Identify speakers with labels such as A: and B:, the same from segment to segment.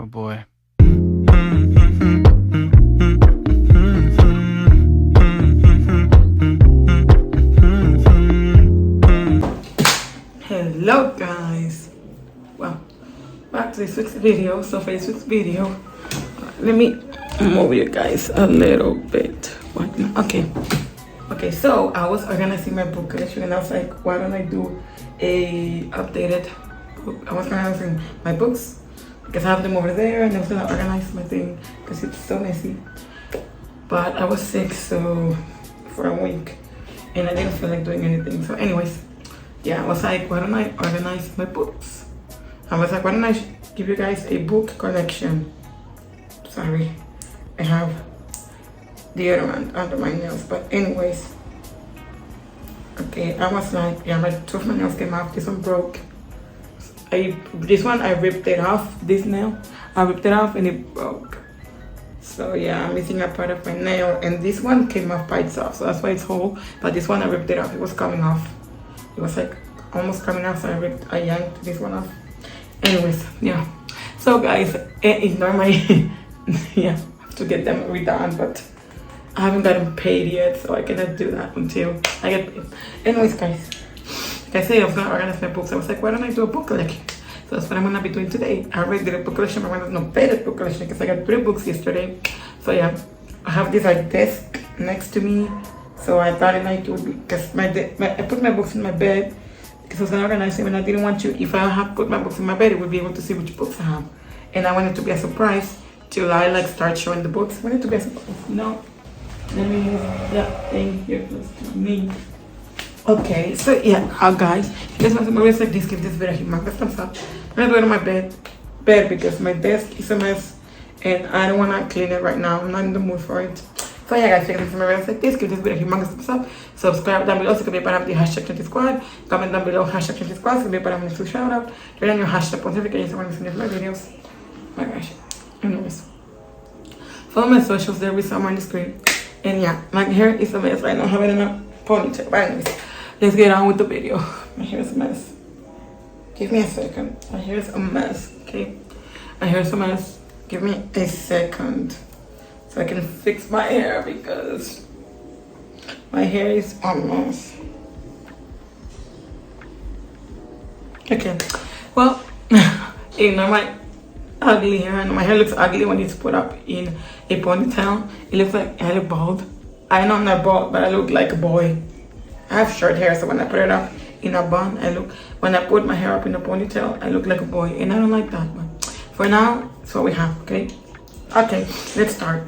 A: Oh boy.
B: Hello guys, well, back to this week's video. So for this week's video, let me move you guys a little bit. Okay, so I was organizing my book collection and I was like, why don't I do a updated book? I was organizing my books because I have them over there and I was gonna organize my thing because it's so messy. But I was sick so for a week and I didn't feel like doing anything. So anyways, yeah, I was like, why don't I organize my books? I was like, why don't I give you guys a book collection? Sorry, I have deodorant under my nails, but anyways. Okay, I was like, yeah, two of my nails came off. This one broke. This one I ripped it off. This nail, I ripped it off and it broke. So yeah, I'm missing a part of my nail, and this one came off by itself, so that's why it's whole. But this one I ripped it off. It was coming off. It was like almost coming off, so I yanked this one off. Anyways, yeah. So guys, ignore my yeah, I have to get them redone, but I haven't gotten paid yet, so I cannot do that until I get paid. Anyways, guys, like I said, I was gonna organize my books. I was like, why don't I do a book collection? So that's what I'm gonna be doing today. I already did a book collection, but I'm gonna not pay the book collection because I got 3 books yesterday. So yeah, I have this like desk next to me. So I thought it like it would be because I put my books in my bed because I was gonna organize them, and I didn't want you, if I have put my books in my bed, it would be able to see which books I have. And I want it to be a surprise till I like start showing the books. I want it to be a surprise, you know? Let me move that thing here close to me. Okay, so yeah, guys, this was always like this, give this video a humongous thumbs up. I'm gonna do it on my bed because my desk is a mess and I don't wanna clean it right now. I'm not in the mood for it. So yeah, guys, if you like like this, give this video a humongous thumbs up. Subscribe down below so you can be a part of the #20 squad. Comment down below #20 squad so you can be a part of my next shout out. Turn on your hashtag notifications when you see my videos. Oh my gosh. Anyways, follow my socials, there will be somewhere on the screen. And yeah, my hair is a mess right now. I have it in a ponytail. But anyways, let's get on with the video. My hair is a mess. Give me a second. My hair is a mess, okay? My hair is a mess. Give me a second so I can fix my hair because my hair is a mess. Okay, well, ignore my ugly hair. And my hair looks ugly when it's put up in a ponytail. It looks like I look bald. I know I'm not bald, but I look like a boy. I have short hair, so when I put it up in a bun, when I put my hair up in a ponytail, I look like a boy, and I don't like that. But for now, it's what we have, okay? Okay, let's start.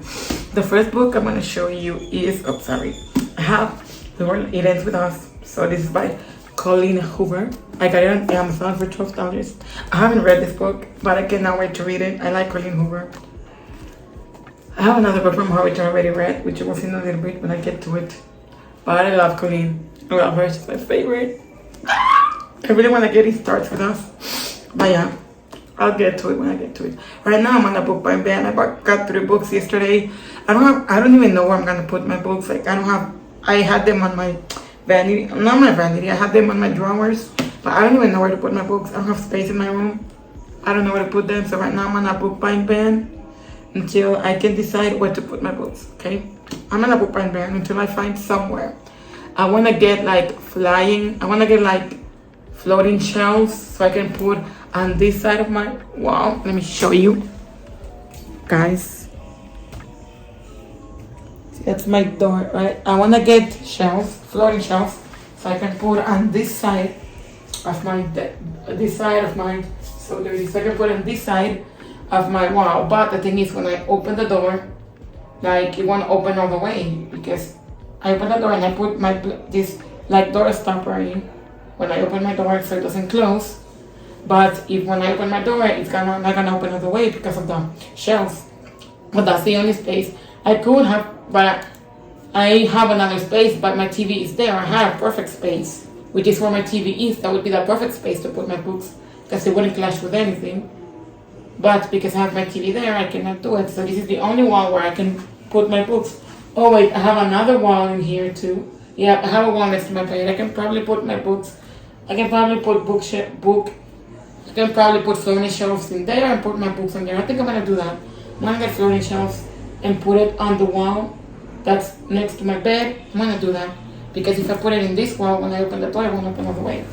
B: The first book I'm gonna show you is, I have The World It Ends With Us. So this is by Colleen Hoover. I got it on Amazon for $12. I haven't read this book, but I cannot wait to read it. I like Colleen Hoover. I have another book from her which I already read, which we'll see in a little bit when I get to it. But I love Colleen. I love her. She's my favorite. I really want to get it started with us. But yeah, I'll get to it when I get to it. Right now I'm on a book by Ben. I got 3 books yesterday. I don't even know where I'm gonna put my books. Like I had them on my vanity, not my vanity. I had them on my drawers, but I don't even know where to put my books. I don't have space in my room. I don't know where to put them. So right now I'm on a book buying ban until I can decide where to put my books. Okay, I'm on a book buying ban until I find somewhere. I want to get like floating shelves so I can put on this side of my wall. Let me show you guys. See, that's my door, right? I want to get floating shelves so I can put on this side of my so I can put on this side of my wall. But the thing is, when I open the door, like it won't open all the way because I open the door and I put this like door stopper in when I open my door so it doesn't close. But when I open my door, it's not gonna open all the way because of the shelves. But that's the only space I could have. But I have another space, but my TV is there. I have perfect space, which is where my TV is. That would be the perfect space to put my books because it wouldn't clash with anything. But because I have my TV there, I cannot do it. So this is the only wall where I can put my books. Oh wait, I have another wall in here too. Yeah, I have a wall next to my bed. I can probably put my books. I can probably put can probably put floating shelves in there and put my books in there. I think I'm gonna do that. I'm gonna get floating shelves and put it on the wall that's next to my bed. I'm gonna do that because if I put it in this wall, when I open the door, it won't open all the way.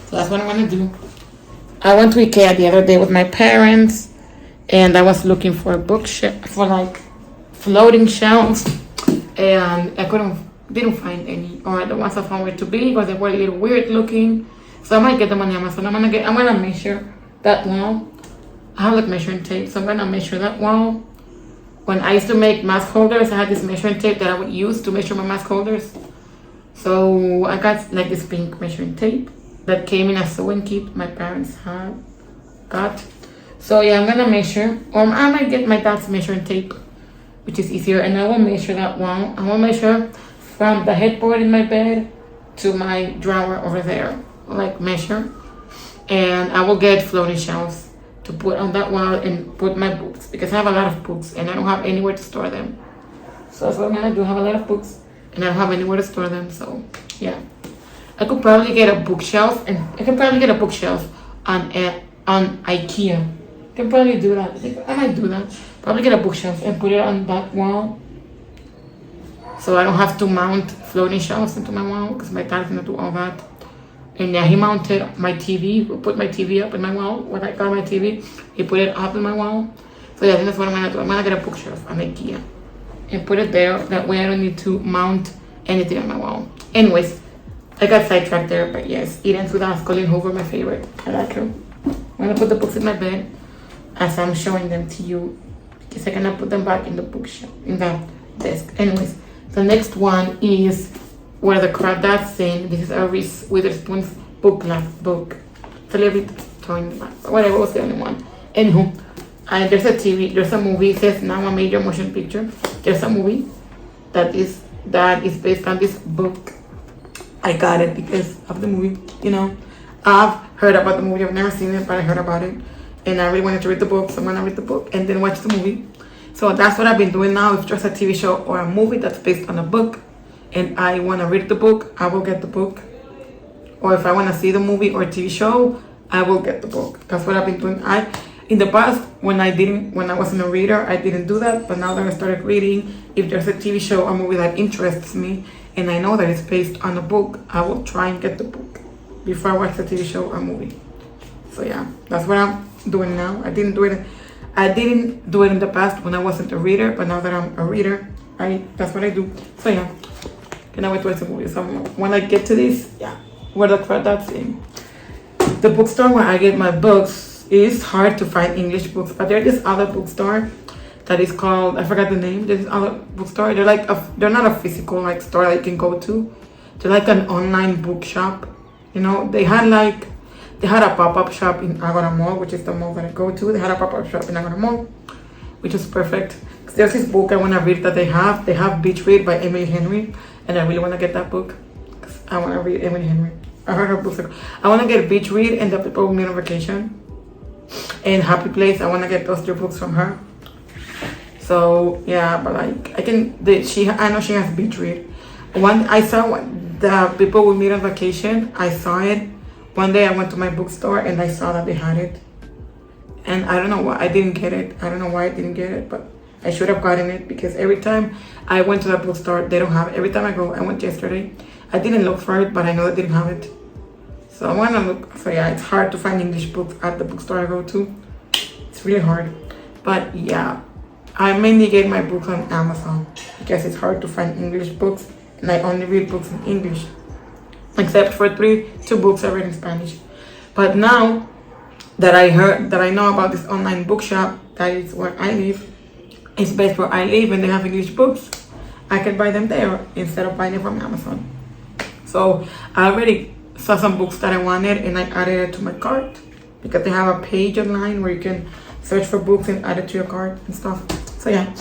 B: So that's what I'm gonna do. I went to IKEA the other day with my parents, and I was looking for a bookshelf for like floating shelves, and I didn't find any, or the ones I found were too big, or they were a little weird looking. So I might get them on Amazon. I'm gonna measure that wall. I have like measuring tape, so I'm gonna measure that wall. When I used to make mask holders, I had this measuring tape that I would use to measure my mask holders. So I got like this pink measuring tape that came in a sewing kit my parents had got. So yeah, I'm gonna measure, or I might get my dad's measuring tape, which is easier, and I will measure that wall. I will measure from the headboard in my bed to my drawer over there, like measure, and I will get floating shelves to put on that wall and put my books, because I have a lot of books and I don't have anywhere to store them. So that's what I'm gonna do. I have a lot of books and I don't have anywhere to store them. So yeah, I could probably get a bookshelf, and I can probably get a bookshelf on IKEA. I can probably do that. I think I might do that. Probably get a bookshelf and put it on that wall, so I don't have to mount floating shelves into my wall, because my dad's gonna do all that. And yeah, he mounted my TV. We put my TV up in my wall. When I got my TV, he put it up in my wall. So yeah, I think that's what I'm gonna do. I'm gonna get a bookshelf on IKEA and put it there. That way I don't need to mount anything on my wall. Anyways, I got sidetracked there, but yes, Eden's with us, Colleen Hoover, my favorite. I like her. I'm gonna put the books in my bed as I'm showing them to you, because I cannot put them back in the bookshelf, in the desk. Anyways, the next one is Where the Crawdads Sing. This is a Reese Witherspoon's book club book. It's a little bit torn back, but whatever, was the only one. Anywho, there's a TV, there's a movie. It says now a major motion picture. There's a movie that is based on this book. I got it because of the movie. You know, I've heard about the movie. I've never seen it, but I heard about it, and I really wanted to read the book. So I'm gonna read the book and then watch the movie. So that's what I've been doing now. If just a TV show or a movie that's based on a book, and I want to read the book, I will get the book. Or if I want to see the movie or TV show, I will get the book. That's what I've been doing. In the past, when I wasn't a reader, I didn't do that. But now that I started reading, if there's a TV show or movie that interests me, and I know that it's based on a book, I will try and get the book before I watch the TV show or movie. So yeah, that's what I'm doing now. I didn't do it in the past when I wasn't a reader, but now that I'm a reader, that's what I do. So yeah. Can I wait to watch the movie? So when I get to this, yeah, Where the Crawdads Sing. The bookstore where I get my books is hard to find English books, but there's this other bookstore that is called, I forgot the name. There's this other bookstore. They're not a physical like store that you can go to. They're like an online bookshop. You know, they had a pop-up shop in Agora Mall, which is the mall that I go to. They had a pop-up shop in Agora Mall, which is perfect. There's this book I want to read that they have. They have Beach Read by Emily Henry. And I really want to get that book because I want to read Emily Henry. I heard her books. I want to get Beach Read and The People Who Meet on Vacation and Happy Place. I want to get those 2 books from her. So yeah, but like I know she has Beach Read. I saw The People Who Meet on Vacation. I saw it one day. I went to my bookstore and I saw that they had it. And I don't know why I didn't get it. I don't know why I didn't get it, but I should have gotten it, because every time I went to that bookstore, they don't have it. Every time I go, I went yesterday, I didn't look for it, but I know they didn't have it. So I want to look. So yeah, it's hard to find English books at the bookstore I go to. It's really hard. But yeah, I mainly get my books on Amazon because it's hard to find English books, and I only read books in English, except for 2 books I read in Spanish. But now that I know about this online bookshop, that is where I live. It's based where I live, and they have English books. I can buy them there instead of buying it from Amazon. So I already saw some books that I wanted, and I added it to my cart, because they have a page online where you can search for books and add it to your cart and stuff. So yeah,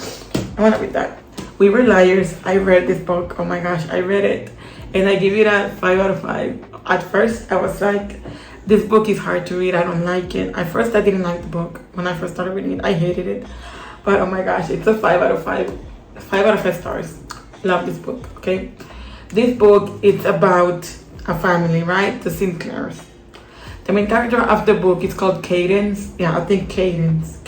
B: I want to read that. We Were Liars. I read this book. Oh my gosh, I read it, and I give it a 5 out of 5. At first, I was like, this book is hard to read. I don't like it. At first, I didn't like the book. When I first started reading it, I hated it. But oh my gosh, it's a 5 out of 5. 5 out of 5 stars. Love this book, okay? This book, it's about a family, right? The Sinclairs. The main character of the book is called Cadence. Yeah, I think Cadence.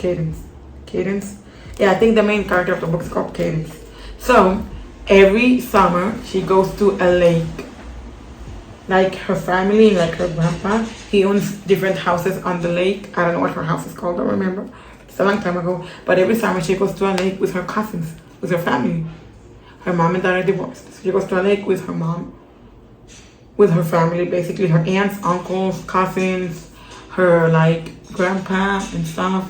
B: Yeah, I think the main character of the book is called Cadence. So every summer she goes to a lake. Like her family, like her grandpa, he owns different houses on the lake. I don't know what her house is called, I don't remember. It's a long time ago. But every summer she goes to a lake with her cousins, with her family. Her mom and dad are divorced. So she goes to a lake with her mom, with her family, basically her aunts, uncles, cousins, her like grandpa and stuff,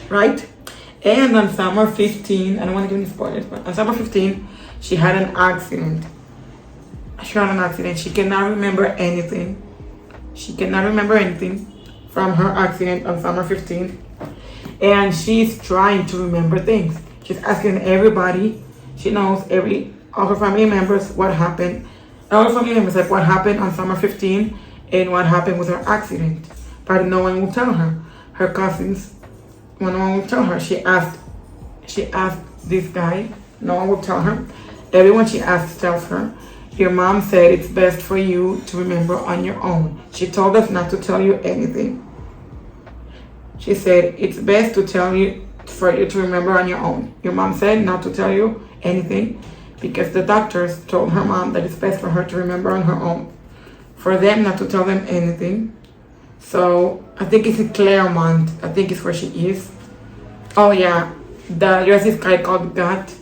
B: right? And on summer 15, I don't want to give any spoilers, but on summer 15, she had an accident. She cannot remember anything. She cannot remember anything from her accident on summer 15. And she's trying to remember things. She's asking everybody. She knows all her family members what happened. All her family members like what happened on summer 15 and what happened with her accident. But no one will tell her. Her cousins, no one will tell her. She asked this guy. No one will tell her. Everyone she asks tells her. Your mom said it's best for you to remember on your own. She told us not to tell you anything. She said it's best for you to remember on your own. Your mom said not to tell you anything because the doctors told her mom that it's best for her to remember on her own. For them not to tell them anything. So I think it's in Claremont. I think it's where she is. Oh yeah, there's this guy called Gat,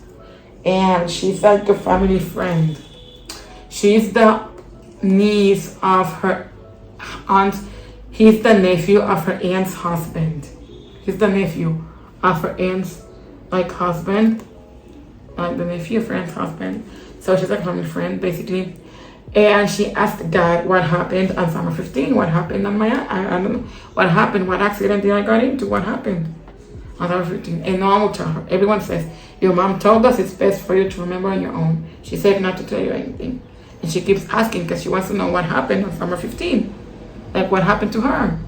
B: and she's like a family friend. She's the niece of her aunt. He's the nephew of her aunt's husband. He's the nephew of her aunt's husband. Like the nephew of her aunt's husband. So she's like a family friend basically. And she asked Dad what happened on summer 15. What happened on I don't know. What happened? What accident did I got into? What happened on summer 15? And no one will tell her. Everyone says, your mom told us it's best for you to remember on your own. She said not to tell you anything. And she keeps asking because she wants to know what happened on summer 15. Like what happened to her.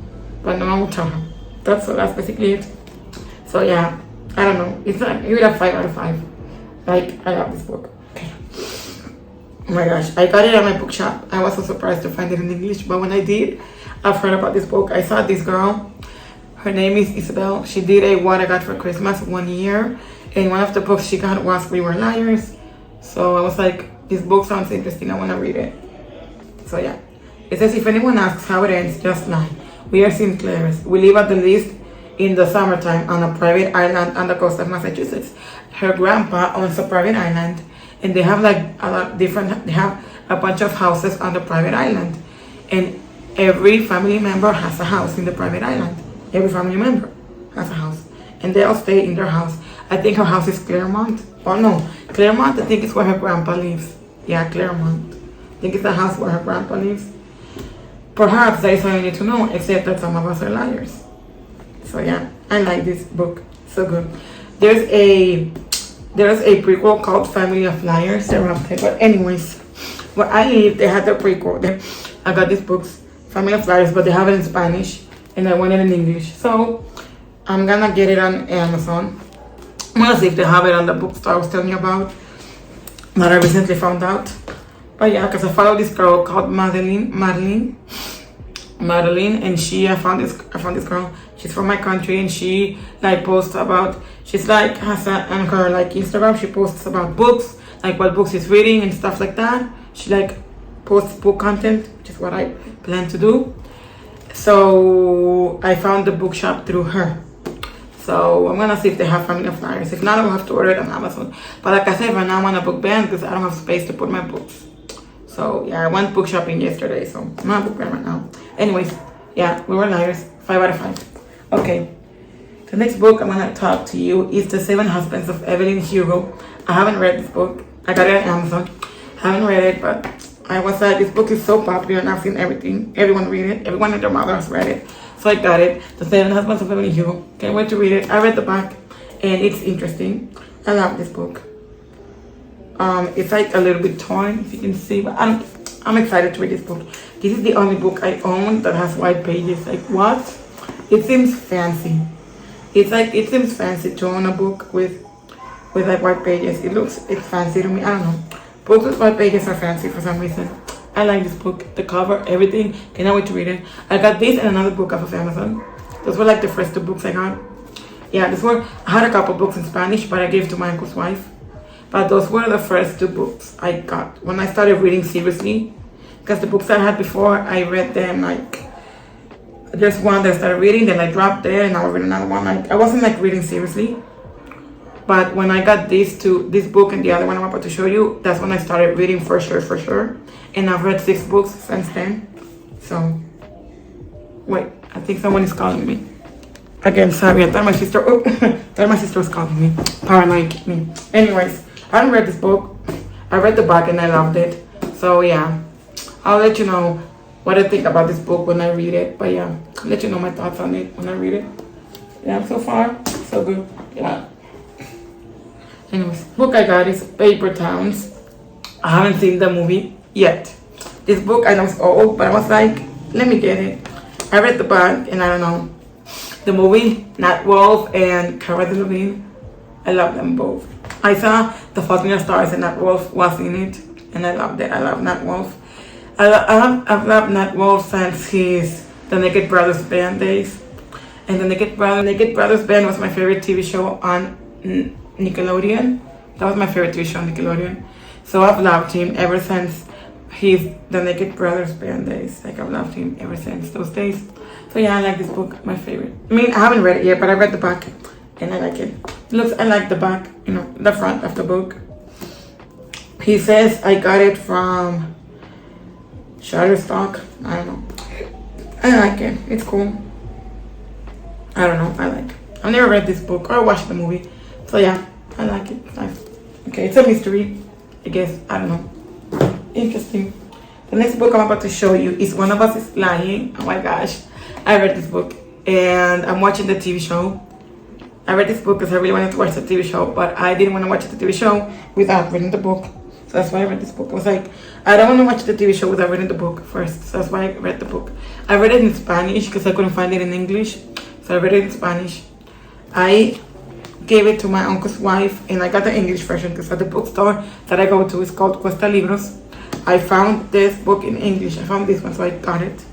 B: But no one will tell her. That's basically it. So yeah, I don't know. It's like, give it a 5 out of 5. Like, I love this book. Okay. Oh my gosh, I got it at my bookshop. I was so surprised to find it in English. But when I did, I've heard about this book. I saw this girl. Her name is Isabel. She did a What I Got for Christmas 1 year. And one of the books she got was We Were Liars. So I was like, this book sounds interesting. I want to read it. So yeah. It says, if anyone asks how it ends, just lie. We are Sinclairs. We live at the least in the summertime on a private island on the coast of Massachusetts. Her grandpa owns a private island. And they have they have a bunch of houses on the private island. And every family member has a house in the private island. Every family member has a house. And they all stay in their house. I think her house is Claremont. Oh no, Claremont I think is where her grandpa lives. Yeah, Claremont. I think it's the house where her grandpa lives. Perhaps that is all you need to know, except that some of us are liars. So yeah, I like this book. So good. There's a prequel called Family of Liars. But anyways, where I live, they had the prequel. I got these books, Family of Liars, but they have it in Spanish, and I want it in English. So I'm gonna get it on Amazon. I'm gonna see if they have it on the bookstore I was telling you about that I recently found out. But yeah, because I follow this girl called Madeline, and I found this girl. She's from my country, and she posts about. She's has on her Instagram. She posts about books, like what books she's reading and stuff like that. She posts book content, which is what I plan to do. So I found the bookshop through her. So I'm gonna see if they have Family of Liars. If not, I'll have to order it on Amazon. But like I said, right now I'm on a book ban because I don't have space to put my books. So yeah, I went book shopping yesterday, so I'm not a book ban right now. Anyways, yeah, We Were Liars, 5 out of 5. Okay, the next book I'm gonna talk to you is The 7 Husbands of Evelyn Hugo. I haven't read this book. I got it on Amazon. I haven't read it, but I was like, this book is so popular and I've seen everyone read it. Everyone and their mother has read it. So I got it. The 7 Husbands of Evelyn Hugo. Can't wait to read it. I read the back and it's interesting. I love this book. It's a little bit torn, if you can see, but I'm excited to read this book. This is the only book I own that has white pages. What? It seems fancy. It seems fancy to own a book with white pages. It's fancy to me. I don't know. Books with white pages are fancy for some reason. I like this book, the cover, everything. Cannot wait to read it. I got this and another book off of Amazon. Those were like the first 2 books I got. Yeah, this one, I had a couple books in Spanish, but I gave to my uncle's wife. But those were the first 2 books I got when I started reading seriously. Because the books I had before, I read them like, there's one that I started reading, then I dropped there, and now I read another one. Like, I wasn't like reading seriously. But when I got these 2, this book and the other one I'm about to show you, that's when I started reading for sure. And I've read 6 books since then. So, wait, I think someone is calling me. Again, sorry, I thought my sister, thought my sister was calling me. Paranoid me. Anyways, I haven't read this book. I read the back and I loved it. So yeah, I'll let you know what I think about this book when I read it. But yeah, I'll let you know my thoughts on it when I read it. Yeah, so far, so good. Yeah. Anyways, book I got is Paper Towns. I haven't seen the movie yet. This book I know is old, but I was like, let me get it. I read the back and I don't know. The movie, Nat Wolff and Cara Delevingne, I love them both. I saw The Fault in Our Stars and Nat Wolff was in it, and I loved it. I love Nat Wolff. I've loved Nat Wolff since his The Naked Brothers Band days. And The Naked Brothers Band was my favorite TV show on Nickelodeon. That was my favorite TV show on Nickelodeon. So I've loved him ever since The Naked Brothers Band days. Like, I've loved him ever since those days. So yeah, I like this book, my favorite. I mean, I haven't read it yet, but I read the back and I like it. I like the back, you know, the front of the book. He says I got it from Shutterstock. I don't know. I like it. It's cool. I don't know. I like it. I've never read this book or watched the movie. So yeah, I like it. It's nice. Okay, it's a mystery, I guess. I don't know. Interesting. The next book I'm about to show you is One of Us is Lying. Oh my gosh. I read this book and I'm watching the TV show. I read this book because I really wanted to watch the TV show, but I didn't want to watch the TV show without reading the book. So that's why I read this book. I was like, I don't want to watch the TV show without reading the book first. So that's why I read the book. I read it in Spanish because I couldn't find it in English. So I read it in Spanish. I gave it to my uncle's wife and I got the English version because at the bookstore that I go to is called Cuesta Libros. I found this book in English. I found this one, so I got it.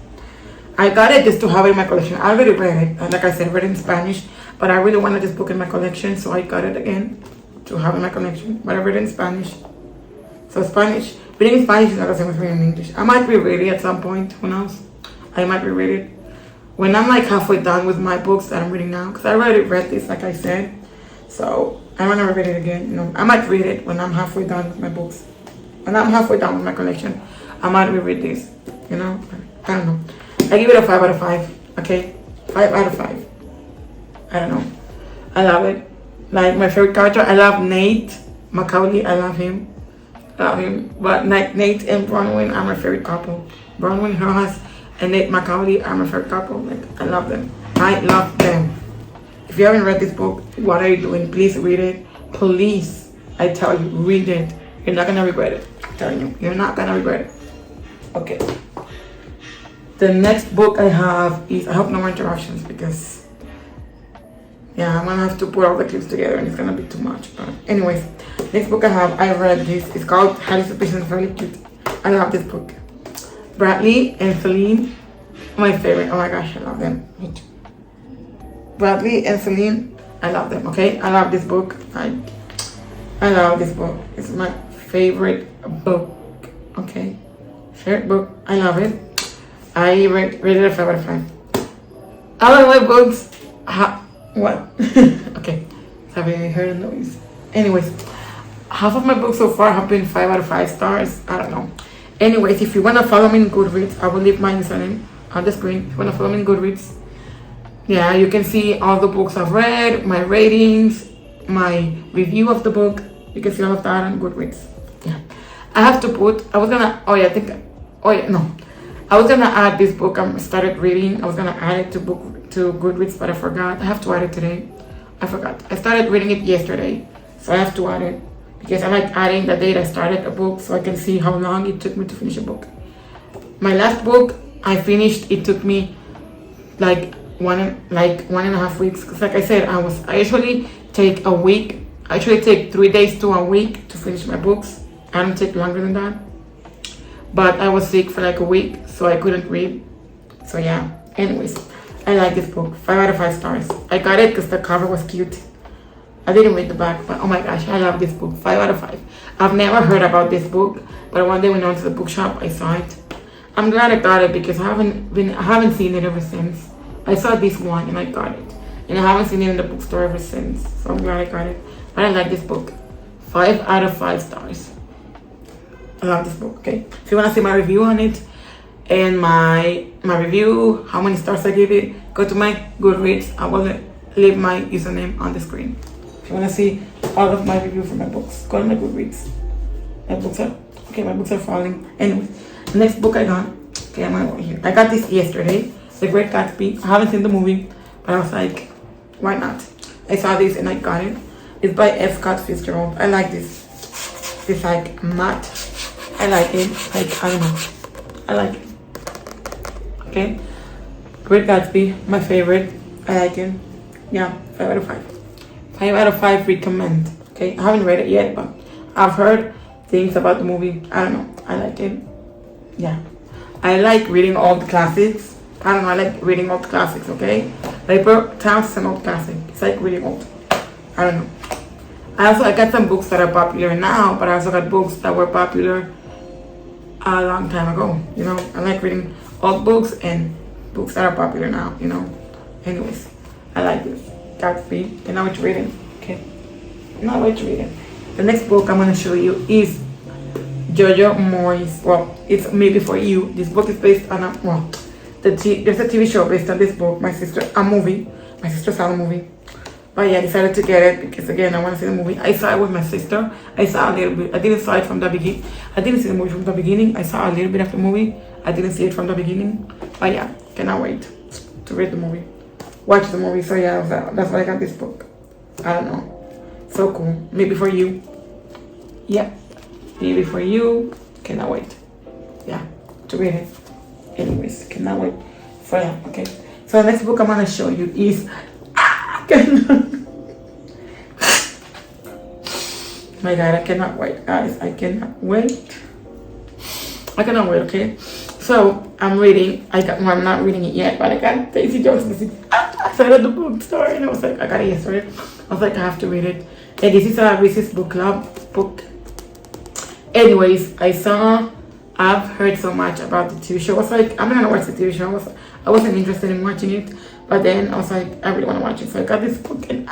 B: I got it just to have it in my collection. I already read it. Like I said, I read it in Spanish, but I really wanted this book in my collection, so I got it again to have in my collection. But I read it in Spanish. So Spanish, reading in Spanish is not the same as reading in English. I might reread it at some point, who knows? I might reread it when I'm like halfway done with my books that I'm reading now, because I already read this, like I said. So I want to read it again. You know, I might read it when I'm halfway done with my books. When I'm halfway done with my collection, I might reread this. You know, I don't know. I give it a 5 out of 5. Okay, 5 out of 5. I don't know. I love it. Like, my favorite character, I love Nate Macaulay. I love him. But like Nate and Bronwyn are my favorite couple. Bronwyn Rojas and Nate Macaulay are my favorite couple. Like, I love them. I love them. If you haven't read this book, what are you doing? Please read it. Please, I tell you, read it. You're not gonna regret it. I'm telling you, you're not gonna regret it. Okay. The next book I have is, I hope no more interruptions because, yeah, I'm gonna have to put all the clips together and it's gonna be too much. But anyways, next book I have, I read this. It's called Highly Suspicious. It's really cute. I love this book. Bradley and Celine, my favorite. Oh my gosh, I love them. Bradley and Celine, I love them. Okay, I love this book. I love this book. It's my favorite book. Okay, favorite book. I love it. I rated it a 5 out of 5. All of my books. What? Okay, sorry, I heard a noise. Anyways, half of my books so far have been 5 out of 5 stars. I don't know. Anyways, if you wanna follow me in Goodreads, I will leave my username on the screen. If you wanna follow me in Goodreads, yeah, you can see all the books I've read, my ratings, my review of the book. You can see all of that on Goodreads. Yeah, I have to put. I was gonna add this book I started reading. I was gonna add it to Goodreads, but I forgot. I have to add it today. I forgot. I started reading it yesterday, so I have to add it because I like adding the date I started a book so I can see how long it took me to finish a book. My last book I finished. It took me like one and a half weeks. Cause like I said, I usually take a week. I usually take 3 days to a week to finish my books. I don't take longer than that. but I was sick for like a week, so I couldn't read. So yeah, anyways, I like this book. 5 out of 5 stars. I got it because the cover was cute. I didn't read the back, but oh my gosh, I love this book. 5 out of 5. I've never heard about this book, but one day when I went to the bookshop, I saw it. I'm glad I got it because I haven't seen it ever since. I saw this one and I got it, and I haven't seen it in the bookstore ever since. So I'm glad I got it. But I like this book. 5 out of 5 stars. I love this book. Okay, if you want to see my review on it and my review, how many stars I give it, go to my Goodreads. I will leave my username on the screen. If you want to see all of my review for my books, go to my Goodreads. My books are falling. Anyway, the next book I got. Okay, I'm over here. I got this yesterday. The Great Gatsby. I haven't seen the movie, but I was like, why not? I saw this and I got it. It's by F. Scott Fitzgerald. I like this. It's like matte. I like it. Like, I don't know. I like it. Okay. Great Gatsby, my favorite. I like it. Yeah, 5 out of 5. 5 out of 5 recommend. Okay, I haven't read it yet, but I've heard things about the movie. I don't know. I like it. Yeah. I like reading all the classics. I don't know. I like reading old classics. Okay. Paper Towns is an old classic. It's like reading old. I don't know. I got some books that are popular now, but I also got books that were popular a long time ago. You know, I like reading old books and books that are popular now. You know. Anyways, I like this. Gatsby. And now it's reading. Okay. Now it's reading. The next book I'm gonna show you is Jojo Moyes. Well, it's Maybe for You. This book is based on there's a TV show based on this book. My sister saw the movie. But yeah, I decided to get it because again, I want to see the movie. I saw it with my sister. I saw a little bit. I didn't saw it from the beginning. I didn't see the movie from the beginning. I saw a little bit of the movie. I didn't see it from the beginning. But yeah, cannot wait to read the movie. Watch the movie. So yeah, that's why I got this book. I don't know. So cool. Maybe for You. Yeah. Maybe for You. Cannot wait. Yeah, to read it. Anyways, cannot wait for that. Okay. So the next book I'm gonna show you is my God, I cannot wait, guys. I cannot wait. Okay. So I'm reading. I'm not reading it yet, but I got Daisy Jones. I saw it at the bookstore, and I was like, I got it yesterday. I was like, I have to read it. And this is a Reese's Book Club book. Anyways, I've heard so much about the TV show. I was like, I'm not gonna watch the TV show. I wasn't interested in watching it, but then I was like, I really want to watch it. So I got this book, and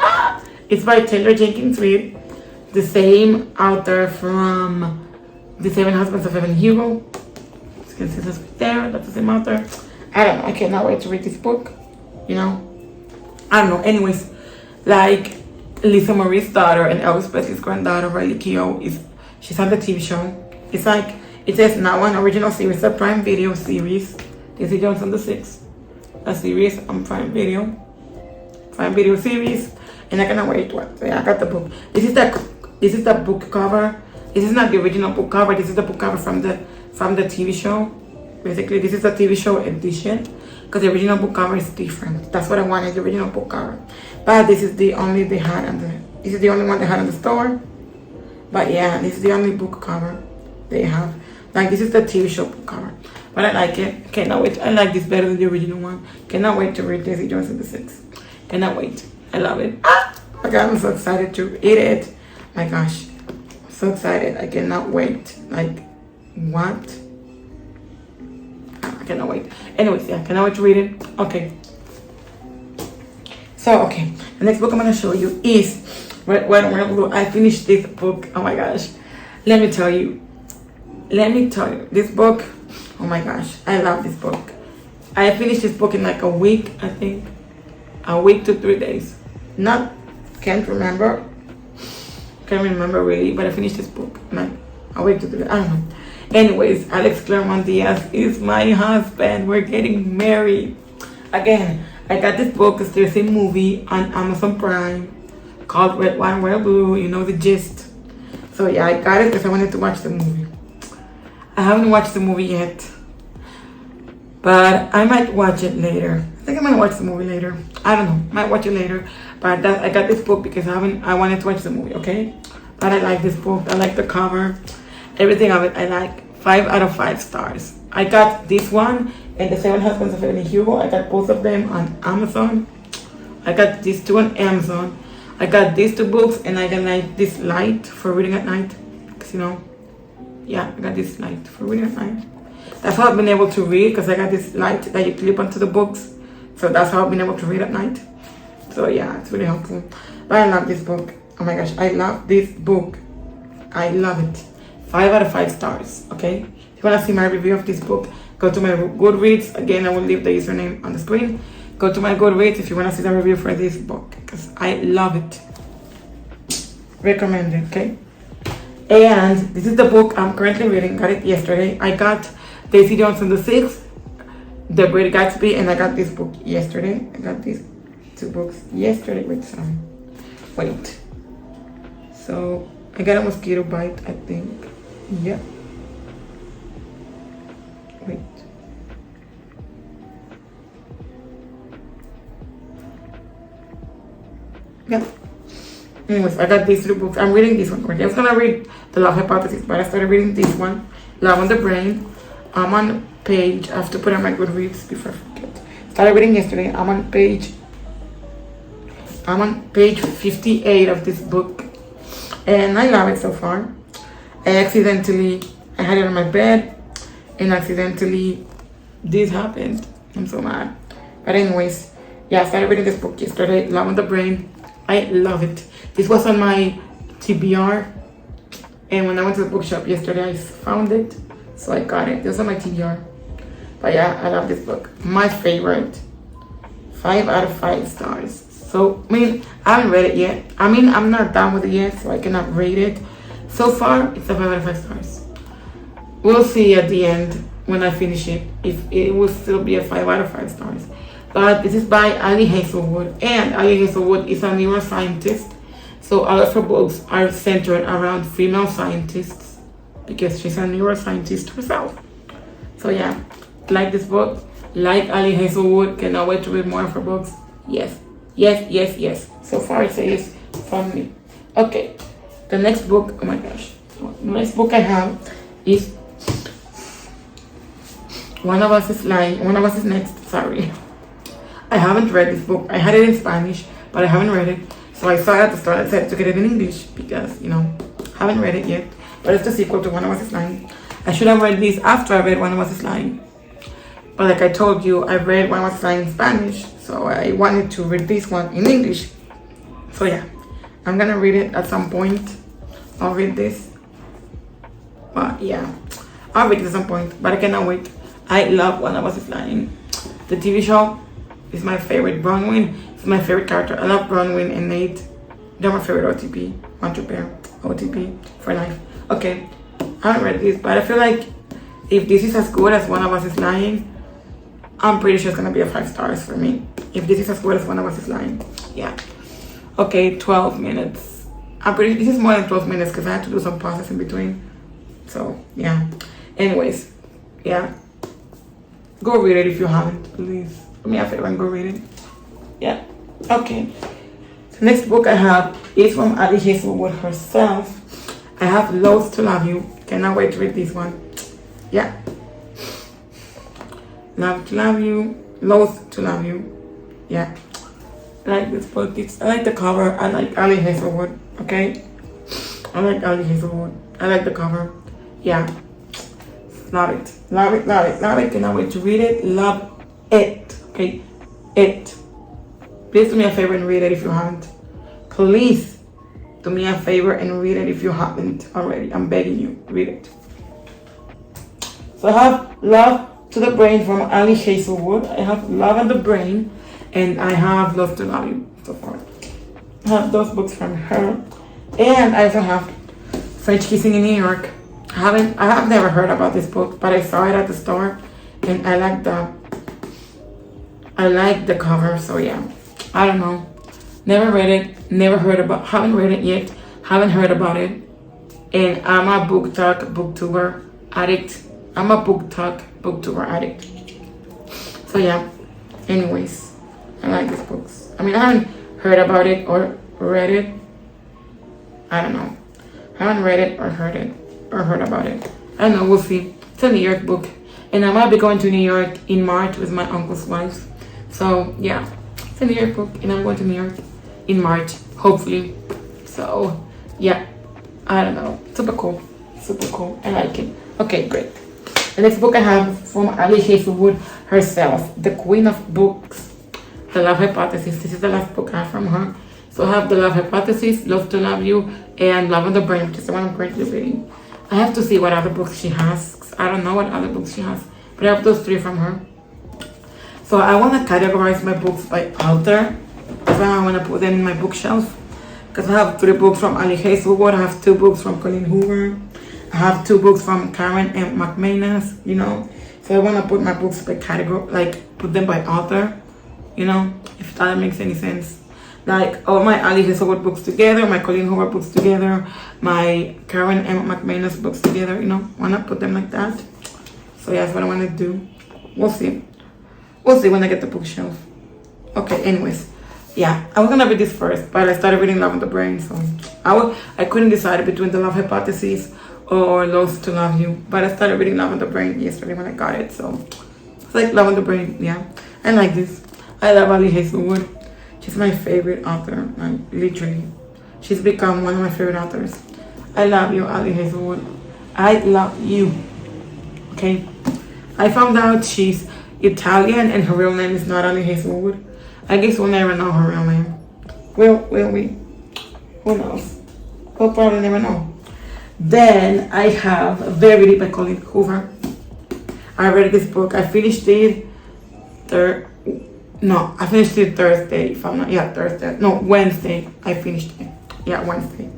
B: it's by Taylor Jenkins Reid, the same author from The 7 Husbands of Evelyn Hugo. You can see this right there. That's the same author. I don't know. I cannot wait to read this book. You know, I don't know. Anyways, like Lisa Marie's daughter and Elvis Presley's granddaughter, Riley Keough, she's on the TV show. It's like, it says now an original series, a Prime Video series. Daisy Jones and the Six, a series on Prime Video series, and I cannot wait. So yeah, I got the book. This is the book cover. This is not the original book cover. This is the book cover from the TV show. Basically, this is the TV show edition because the original book cover is different. That's what I wanted, the original book cover. But this is the only they had this is the only one they had in the store. But yeah, this is the only book cover they have. Like, this is the TV show book cover. But I like it. Cannot wait. I like this better than the original one. Cannot wait to read Daisy Jones and the Six. Cannot wait. I love it. My God, I'm so excited to read it. My gosh. I'm so excited. I cannot wait. Like, what? I cannot wait. Anyways, yeah, cannot wait to read it. Okay. So, okay. The next book I'm going to show you is... I finished this book. Oh my gosh. Let me tell you. This book, oh my gosh, I love this book. I finished this book in like a week, I think. A week to 3 days. Can't remember really, but I finished this book in like a week to 3 days. I don't know. Anyways, Alex Claremont Diaz is my husband. We're getting married. Again, I got this book because there's a movie on Amazon Prime called Red Wine, Red Blue. You know the gist. So yeah, I got it because I wanted to watch the movie. I haven't watched the movie yet, but I might watch it later. I think I'm gonna watch the movie later. I don't know, might watch it later. But I got this book because I wanted to watch the movie. Okay, but I like this book. I like the cover, everything of it. I like 5 out of 5 stars. I got this one and the Seven Husbands of Evelyn Hugo. I got both of them on Amazon. I got these two on Amazon. I got these two books and I got like this light for reading at night. Cause yeah, I got this light for reading at night. That's how I've been able to read, because I got this light that you clip onto the books. So that's how I've been able to read at night. So yeah, it's really helpful. But I love this book. Oh my gosh, I love this book. I love it. 5 out of 5 stars, okay? If you want to see my review of this book, go to my Goodreads. Again, I will leave the username on the screen. Go to my Goodreads if you want to see the review for this book, because I love it. Recommend it, okay? And this is the book I'm currently reading. Got it yesterday. I got Daisy Jones and the Six, The Great Gatsby, and I got this book yesterday. I got these two books yesterday. Wait. So I got a mosquito bite, I think. Yeah. Wait. Yeah. Anyways, I got these two books. I'm reading this one. I was gonna read The Love Hypothesis, but I started reading this one, Love on the Brain. I'm on page, I have to put on my Goodreads before I forget. Started reading yesterday. I'm on page 58 of this book, and I love it so far. I had it on my bed, and accidentally this happened. I'm so mad. But anyways, yeah, I started reading this book yesterday, Love on the Brain. I love it. This was on my TBR, and when I went to the bookshop yesterday, I found it, so I got it. This was on my TBR. But yeah, I love this book. My favorite. 5 out of 5 stars. So, I haven't read it yet. I'm not done with it yet, so I cannot rate it. So far, it's a 5 out of 5 stars. We'll see at the end when I finish it if it will still be a 5 out of 5 stars. But this is by Ali Hazelwood, and Ali Hazelwood is a neuroscientist. So all of her books are centered around female scientists because she's a neuroscientist herself. So yeah, like this book, like Ali Hazelwood, cannot wait to read more of her books. Yes. So far it says from me. Okay, the next book, oh my gosh. The next book I have is One of Us is Lying. One of Us is Next, sorry. I haven't read this book. I had it in Spanish, but I haven't read it. So I saw it at the store. I decided to get it in English because, haven't read it yet. But it's the sequel to One of Us is Lying. I should have read this after I read One of Us is Lying. But like I told you, I read One of Us is Lying in Spanish. So I wanted to read this one in English. So yeah, I'm gonna read it at some point. I'll read this. But yeah, I'll read it at some point. But I cannot wait. I love One of Us is Lying. The TV show is my favorite. Bronwyn is my favorite character. I love Bronwyn and Nate. They're my favorite OTP. Want to pair. OTP for life. Okay, I haven't read this, but I feel like if this is as good as One of Us is Lying, I'm pretty sure it's gonna be a 5 stars for me. If this is as good as One of Us is Lying. Yeah. Okay, 12 minutes. I'm pretty this is more than 12 minutes because I had to do some pauses in between. So yeah. Anyways, yeah. Go read it if you haven't, please. Do me a favor and go read it. Yeah. Okay. The next book I have is from Ali Hazelwood herself. I have Loath to Love You. Cannot wait to read this one. Yeah. Love to Love You. Loath to Love You. Yeah. I like this book. I like the cover. I like Ali Hazelwood. Okay. I like Ali Hazelwood. I like the cover. Yeah. Love it. Love it. Love it. Love it. Cannot wait to read it. Love it. Okay. It. Please do me a favor and read it if you haven't. Please do me a favor and read it if you haven't already. I'm begging you. Read it. So I have Love to the Brain from Ali Hazelwood. I have Love on the Brain. And I have Love to Love You so far. I have those books from her. And I also have French Kissing in New York. I have never heard about this book, but I saw it at the store and I like the cover, so yeah. I don't know. Never read it, haven't read it yet, haven't heard about it. And I'm a booktuber addict. I'm a booktuber addict. So yeah, anyways, I like these books. I haven't heard about it or read it. I don't know. I haven't read it or heard about it. I don't know, we'll see. It's a New York book. And I might be going to New York in March with my uncle's wife. So yeah, it's a New York book and I'm going to New York in March, hopefully. So yeah, I don't know. Super cool. Super cool. I like it. Okay, great. The next book I have from Ali Hazelwood herself, The Queen of Books, The Love Hypothesis. This is the last book I have from her. So I have The Love Hypothesis, Love to Love You, and Love on the Brain, which is the one I'm currently reading. I have to see what other books she has. I don't know what other books she has, but I have those 3 from her. So I want to categorize my books by author. So I want to put them in my bookshelf. Because I have 3 books from Ali Hazelwood. I have 2 books from Colleen Hoover. I have 2 books from Karen M. McManus, you know. So I want to put my books by category, like put them by author, you know, if that makes any sense. Like all my Ali Hazelwood books together, my Colleen Hoover books together, my Karen M. McManus books together, you know. Want to put them like that. So yeah, that's what I want to do. We'll see. We'll see when I get the bookshelf. Okay, anyways. Yeah, I was gonna read this first, but I started reading Love on the Brain, so I couldn't decide between The Love Hypothesis or Love to Love You, but I started reading Love on the Brain yesterday when I got it, so it's like Love on the Brain. Yeah, I like this. I love Ali Hazelwood. She's my favorite author, like literally. She's become one of my favorite authors. I love you, Ali Hazelwood. I love you. Okay, I found out she's Italian and her real name is not Ali Hazelwood. I guess we'll never know her real name. Will we? Who knows? We'll probably never know. Then I have Verity by Colleen Hoover. I read this book. I finished it I finished it Thursday. Thursday. No, Wednesday. I finished it. Yeah, Wednesday.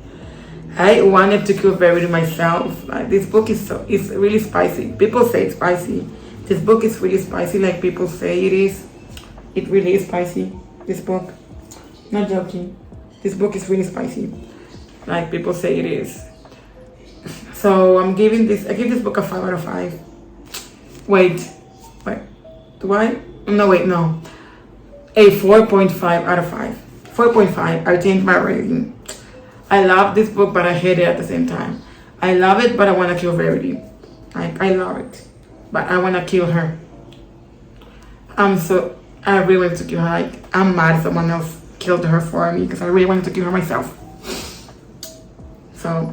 B: I wanted to kill Verity myself. Like, this book is really spicy. People say it's spicy. This book is really spicy, like people say it is. It really is spicy, this book. Not joking. This book is really spicy. Like people say it is. So I give this book a 5 out of 5. Wait. Do I? No. A 4.5 out of 5. 4.5. I changed my rating. I love this book, but I hate it at the same time. I love it, but I want to kill Verity. I love it, but I want to kill her. I really wanted to kill her. Like, I'm mad someone else killed her for me because I really wanted to kill her myself. So,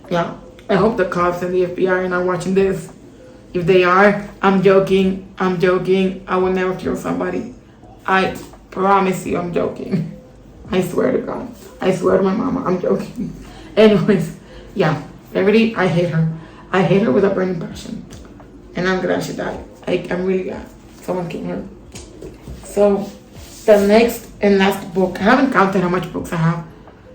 B: yeah. I hope the cops and the FBI are not watching this. If they are, I'm joking. I will never kill somebody. I promise you I'm joking. I swear to God. I swear to my mama, I'm joking. Anyways, yeah. Verity, I hate her. I hate her with a burning passion. And I'm glad she died. I'm really glad someone killed her. So, the next and last book, I haven't counted how much books I have.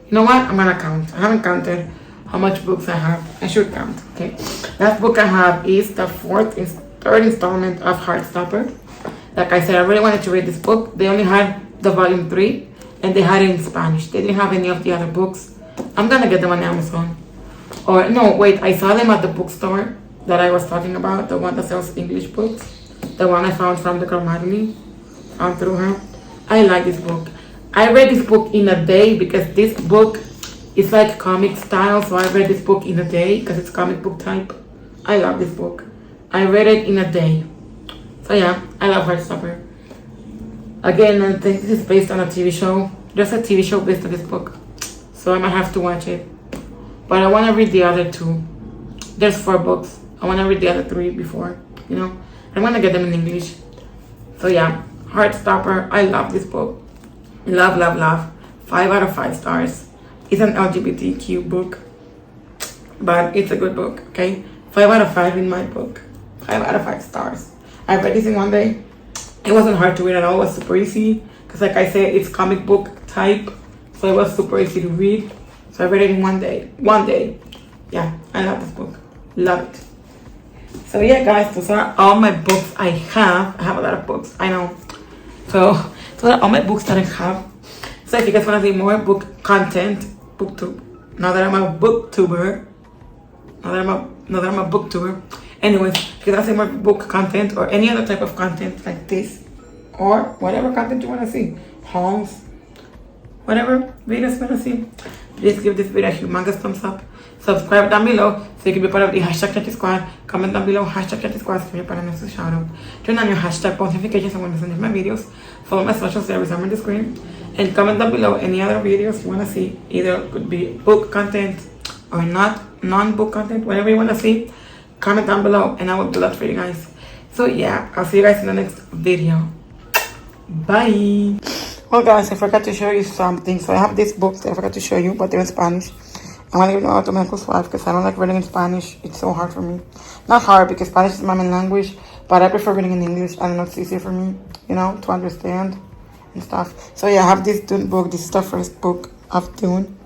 B: You know what? I'm gonna count. I haven't counted how much books I have. I should count, okay? Last book I have is the third installment of Heartstopper. Like I said, I really wanted to read this book. They only had the volume 3, and they had it in Spanish. They didn't have any of the other books. I'm gonna get them on Amazon. Or, no, wait, I saw them at the bookstore that I was talking about, the one that sells English books. The one I found from the girl Madeline, found through her. I like this book. I read this book in a day because this book is like comic style, so I read this book in a day because it's comic book type. I love this book. I read it in a day. So yeah, I love Heartstopper. Again, I think this is based on a TV show. There's a TV show based on this book, so I might have to watch it. But I want to read the other 2. There's 4 books. I want to read the other 3 before, you know. I want to get them in English. So yeah, Heartstopper. I love this book. Love. 5 out of 5 stars. It's an LGBTQ book, but it's a good book, okay? 5 out of 5 in my book. 5 out of 5 stars. I read this in one day. It wasn't hard to read at all. It was super easy. Because like I said, it's comic book type. So it was super easy to read. So I read it in one day. Yeah, I love this book. Love it. So yeah, guys, those are all my books I have. I have a lot of books, I know. So those are all my books that I have. So if you guys want to see more book content, booktube. Now that I'm a booktuber. Anyways, if you guys want to see more book content or any other type of content like this, or whatever content you want to see, hauls, whatever videos you want to see, please give this video a humongous thumbs up. Subscribe down below so you can be part of the hashtag Chatty Squad. Comment down below hashtag Chatty Squad so you're part of the shout out. Turn on your hashtag post notifications when I send my videos. Follow my social service on the screen. And comment down below any other videos you want to see. Either it could be book content or not, non-book content, whatever you want to see. Comment down below and I will do that for you guys. So yeah, I'll see you guys in the next video. Bye. Well guys, I forgot to show you something. So I have these books that I forgot to show you, but they're in Spanish. I'm gonna give them out to my uncle's wife because I don't like reading in Spanish. It's so hard for me. Not hard because Spanish is my main language, but I prefer reading in English. I don't know, it's easier for me, you know, to understand and stuff. So yeah, I have this Dune book. This is the first book of Dune.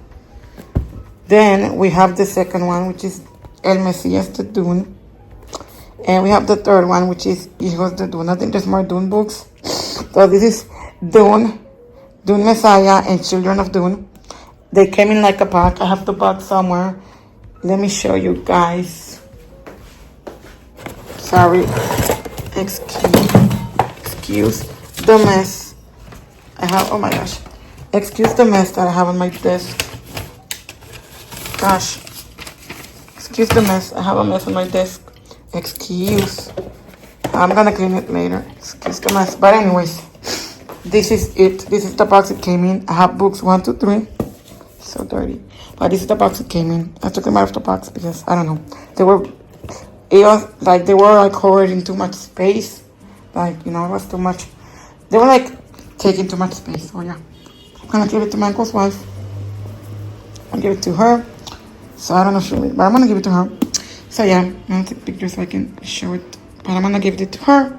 B: Then we have the second one, which is El Mesías de Dune. And we have the third one, which is Hijos de Dune. I think there's more Dune books. So this is Dune, Dune Messiah, and Children of Dune. They came in like a pack. I have the box somewhere. Let me show you guys. Sorry. Excuse the mess. I have, oh my gosh. Excuse the mess that I have on my desk. Gosh. Excuse the mess. I have a mess on my desk. Excuse. I'm gonna clean it later. Excuse the mess. But anyways, this is it. This is the box it came in. I have books 1, 2, 3. So dirty. But this is the box it came in. I took them out of the box because I don't know. They were like hoarding too much space. Like, you know, it was too much. They were like taking too much space. So yeah. I'm gonna give it to my uncle's wife. I'll give it to her. So I don't know if she'll, but I'm gonna give it to her. So yeah, I'm gonna take pictures so I can show it. But I'm gonna give it to her.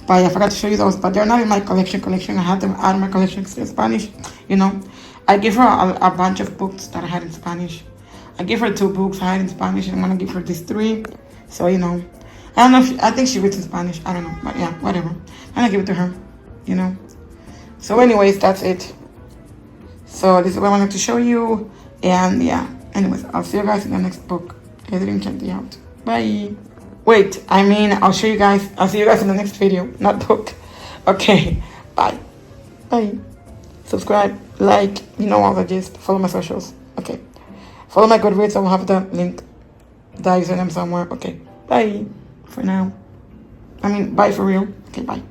B: But yeah, I forgot to show you those. But they're not in my collection. I have them out of my collection because they're Spanish. You know, I give her a bunch of books that I had in Spanish. I gave her 2 books I had in Spanish, and I'm gonna give her these 3. So you know, I don't know if I think she reads in Spanish. I don't know, but yeah, whatever. I'm gonna give it to her. You know. So anyways, that's it. So this is what I wanted to show you, and yeah. Anyways, I'll see you guys in the next book. Editing Chatty out. Bye. Wait, I mean, I'll see you guys in the next video, not book. Okay, bye. Bye. Subscribe, like, you know all the gist. Follow my socials. Okay. Follow my Goodreads. I will have the link, the username somewhere. Okay, bye for now. I mean, bye for real. Okay, bye.